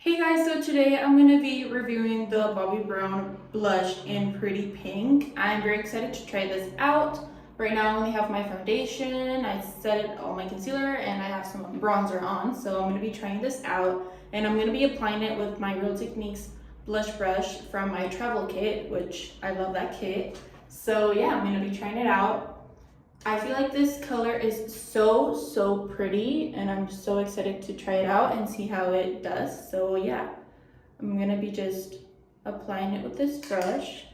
Hey guys, so today I'm going to be reviewing the Bobbi Brown Blush in Pretty Pink. I'm very excited to try this out. Right now I only have my foundation, I set all my concealer, and I have some bronzer on. So I'm going to be trying this out, and I'm going to be applying it with my Real Techniques blush brush from my travel kit, which I love that kit. So yeah, I'm going to be trying it out. I feel like this color is so pretty, and I'm so excited to try it out and see how it does. So yeah, I'm gonna be just applying it with this brush.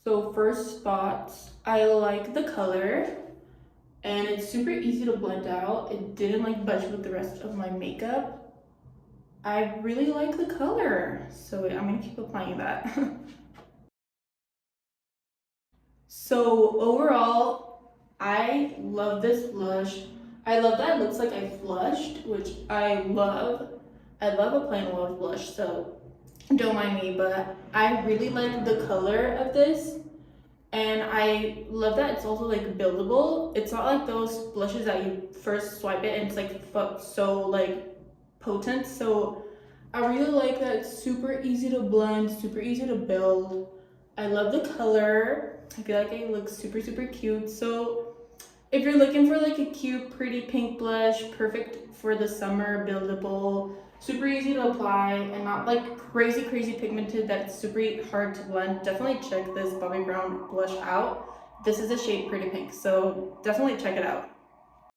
So first spot, I like the color, and it's super easy to blend out. It didn't like budge with the rest of my makeup. I really like the color, so I'm gonna keep applying that. So overall, I love this blush. I love that it looks like I flushed, which I love. I love applying a lot of blush, so don't mind me, but I really like the color of this. And I love that it's also like buildable. It's not like those blushes that you first swipe it and it's like so like potent. So I really like that it's super easy to blend, super easy to build. I love the color. I feel like it looks super cute. So if you're looking for like a cute, pretty pink blush, perfect for the summer, buildable, super easy to apply, and not like crazy pigmented that it's super hard to blend, definitely check this Bobbi Brown blush out. This is the shade Pretty Pink, so definitely check it out.